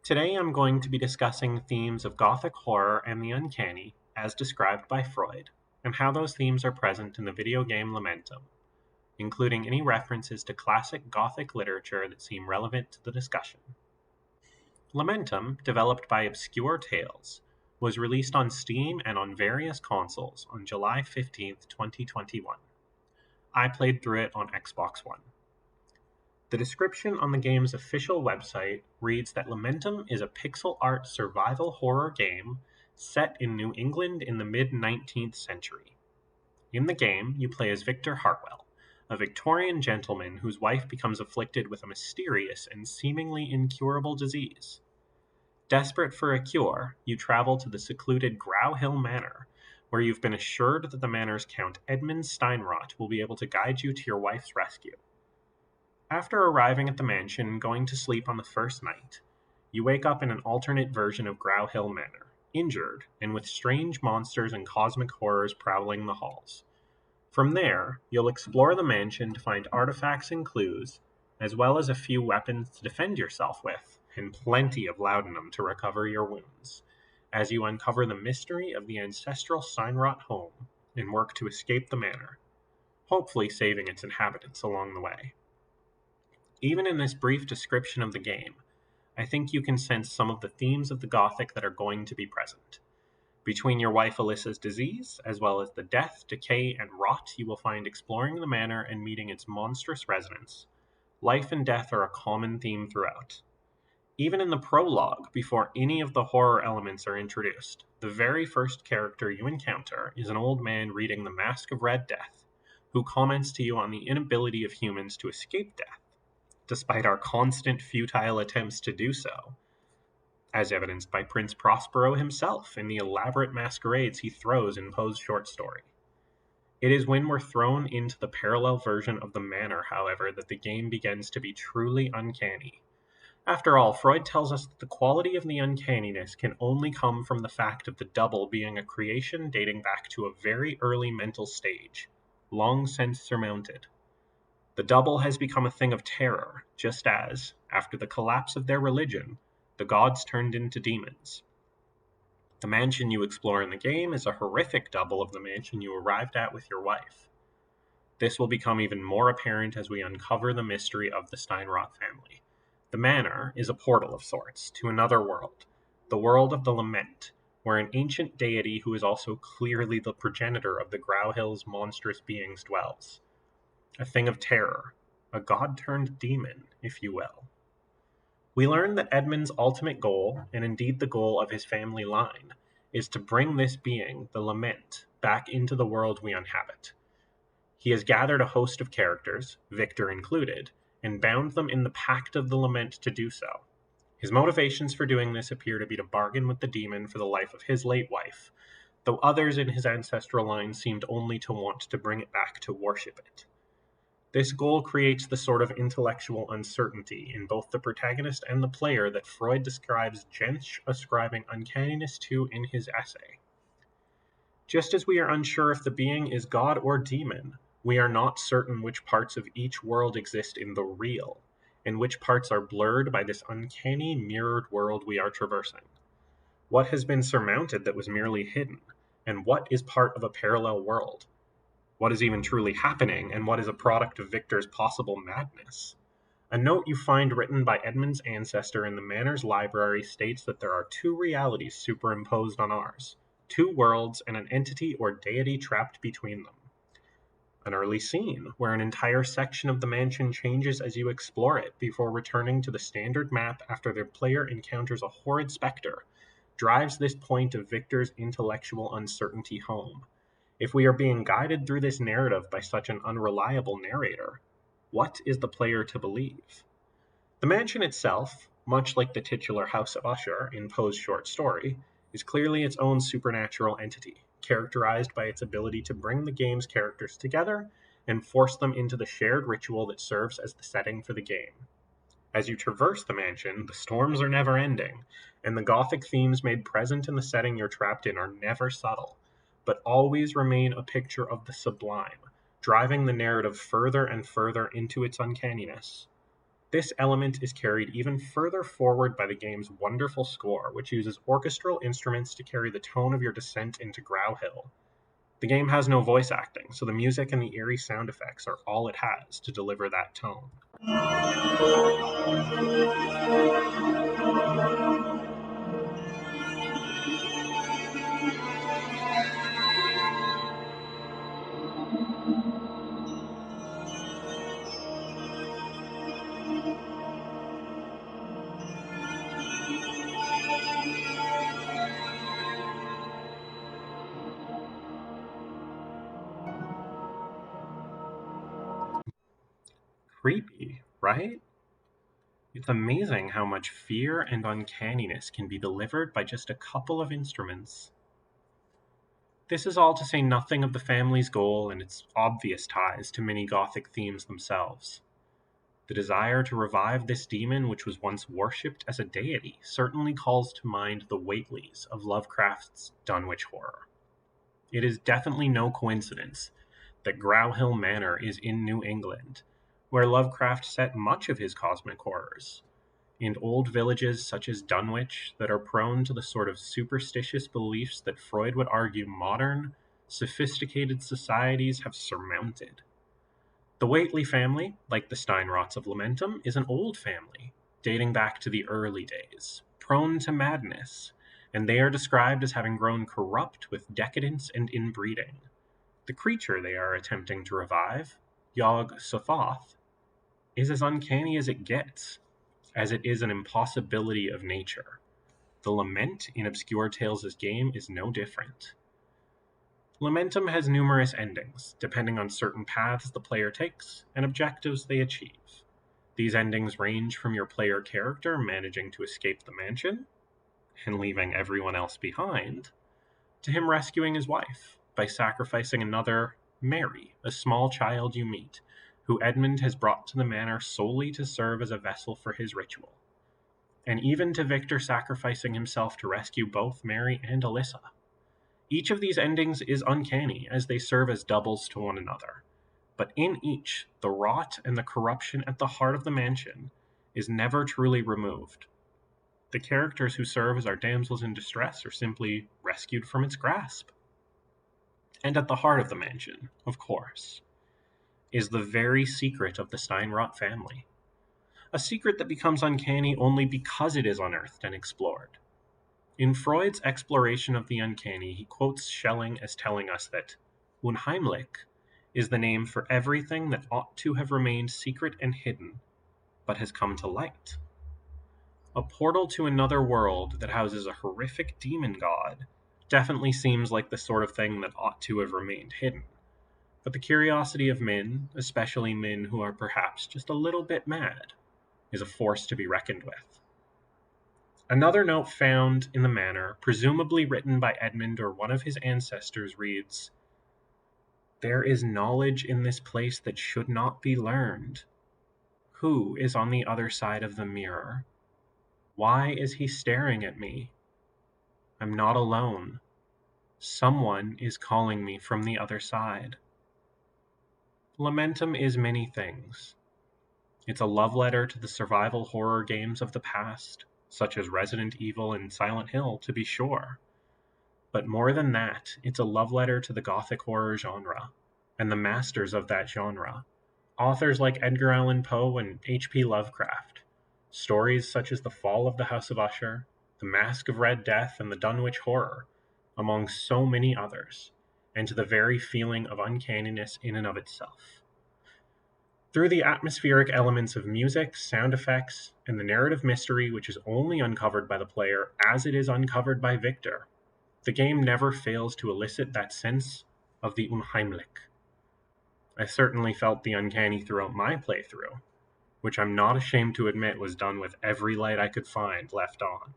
Today I'm going to be discussing themes of Gothic horror and the uncanny, as described by Freud, and how those themes are present in the video game Lamentum, including any references to classic Gothic literature that seem relevant to the discussion. Lamentum, developed by Obscure Tales, was released on Steam and on various consoles on July 15th, 2021. I played through it on Xbox One. The description on the game's official website reads that Lamentum is a pixel art survival horror game set in New England in the mid-19th century. In the game, you play as Victor Hartwell, a Victorian gentleman whose wife becomes afflicted with a mysterious and seemingly incurable disease. Desperate for a cure, you travel to the secluded Grow Hill Manor, where you've been assured that the manor's Count Edmund Steinrot will be able to guide you to your wife's rescue. After arriving at the mansion and going to sleep on the first night, you wake up in an alternate version of Grow Hill Manor, injured and with strange monsters and cosmic horrors prowling the halls. From there, you'll explore the mansion to find artifacts and clues, as well as a few weapons to defend yourself with, and plenty of laudanum to recover your wounds, as you uncover the mystery of the ancestral Steinrot home and work to escape the manor, hopefully saving its inhabitants along the way. Even in this brief description of the game, I think you can sense some of the themes of the Gothic that are going to be present. Between your wife Alyssa's disease, as well as the death, decay, and rot you will find exploring the manor and meeting its monstrous residents, life and death are a common theme throughout. Even in the prologue, before any of the horror elements are introduced, the very first character you encounter is an old man reading the Mask of Red Death, who comments to you on the inability of humans to escape death, despite our constant futile attempts to do so, as evidenced by Prince Prospero himself in the elaborate masquerades he throws in Poe's short story. It is when we're thrown into the parallel version of the manor, however, that the game begins to be truly uncanny. After all, Freud tells us that the quality of the uncanniness can only come from the fact of the double being a creation dating back to a very early mental stage, long since surmounted. The double has become a thing of terror, just as, after the collapse of their religion, the gods turned into demons. The mansion you explore in the game is a horrific double of the mansion you arrived at with your wife. This will become even more apparent as we uncover the mystery of the Steinrot family. The manor is a portal of sorts to another world, the world of the Lament, where an ancient deity who is also clearly the progenitor of the Grow Hill's monstrous beings dwells. A thing of terror, a god-turned-demon, if you will. We learn that Edmund's ultimate goal, and indeed the goal of his family line, is to bring this being, the Lament, back into the world we inhabit. He has gathered a host of characters, Victor included, and bound them in the Pact of the Lament to do so. His motivations for doing this appear to be to bargain with the demon for the life of his late wife, though others in his ancestral line seemed only to want to bring it back to worship it. This goal creates the sort of intellectual uncertainty in both the protagonist and the player that Freud describes Jensch ascribing uncanniness to in his essay. Just as we are unsure if the being is god or demon, we are not certain which parts of each world exist in the real, and which parts are blurred by this uncanny mirrored world we are traversing. What has been surmounted that was merely hidden, and what is part of a parallel world? What is even truly happening, and what is a product of Victor's possible madness? A note you find written by Edmund's ancestor in the manor's library states that there are two realities superimposed on ours, two worlds and an entity or deity trapped between them. An early scene, where an entire section of the mansion changes as you explore it before returning to the standard map after the player encounters a horrid specter, drives this point of Victor's intellectual uncertainty home. If we are being guided through this narrative by such an unreliable narrator, what is the player to believe? The mansion itself, much like the titular House of Usher in Poe's short story, is clearly its own supernatural entity, characterized by its ability to bring the game's characters together and force them into the shared ritual that serves as the setting for the game. As you traverse the mansion, the storms are never ending, and the Gothic themes made present in the setting you're trapped in are never subtle, but always remain a picture of the sublime, driving the narrative further and further into its uncanniness. This element is carried even further forward by the game's wonderful score, which uses orchestral instruments to carry the tone of your descent into Grow Hill. The game has no voice acting, so the music and the eerie sound effects are all it has to deliver that tone. Creepy, right? It's amazing how much fear and uncanniness can be delivered by just a couple of instruments. This is all to say nothing of the family's goal and its obvious ties to many Gothic themes themselves. The desire to revive this demon, which was once worshipped as a deity, certainly calls to mind the Whateleys of Lovecraft's Dunwich Horror. It is definitely no coincidence that Grow Hill Manor is in New England, where Lovecraft set much of his cosmic horrors, in old villages such as Dunwich that are prone to the sort of superstitious beliefs that Freud would argue modern, sophisticated societies have surmounted. The Whately family, like the Steinrots of Lamentum, is an old family, dating back to the early days, prone to madness, and they are described as having grown corrupt with decadence and inbreeding. The creature they are attempting to revive, Yog Sothoth, is as uncanny as it gets, as it is an impossibility of nature. The lament in Obscure Tales' game is no different. Lamentum has numerous endings, depending on certain paths the player takes and objectives they achieve. These endings range from your player character managing to escape the mansion and leaving everyone else behind, to him rescuing his wife by sacrificing another, Mary, a small child you meet, who Edmund has brought to the manor solely to serve as a vessel for his ritual, and even to Victor sacrificing himself to rescue both Mary and Alyssa. Each of these endings is uncanny, as they serve as doubles to one another, but in each, the rot and the corruption at the heart of the mansion is never truly removed. The characters who serve as our damsels in distress are simply rescued from its grasp. And at the heart of the mansion, of course, is the very secret of the Steinrot family. A secret that becomes uncanny only because it is unearthed and explored. In Freud's exploration of the uncanny, he quotes Schelling as telling us that Unheimlich is the name for everything that ought to have remained secret and hidden, but has come to light. A portal to another world that houses a horrific demon god definitely seems like the sort of thing that ought to have remained hidden. But the curiosity of men, especially men who are perhaps just a little bit mad, is a force to be reckoned with. Another note found in the manor, presumably written by Edmund or one of his ancestors, reads, "There is knowledge in this place that should not be learned. Who is on the other side of the mirror? Why is he staring at me? I'm not alone. Someone is calling me from the other side." Lamentum is many things. It's a love letter to the survival horror games of the past, such as Resident Evil and Silent Hill, to be sure. But more than that, it's a love letter to the Gothic horror genre, and the masters of that genre, authors like Edgar Allan Poe and H.P. Lovecraft. Stories such as The Fall of the House of Usher, The Mask of Red Death, and the Dunwich Horror, among so many others, and to the very feeling of uncanniness in and of itself. Through the atmospheric elements of music, sound effects, and the narrative mystery which is only uncovered by the player as it is uncovered by Victor, the game never fails to elicit that sense of the Unheimlich. I certainly felt the uncanny throughout my playthrough, which I'm not ashamed to admit was done with every light I could find left on.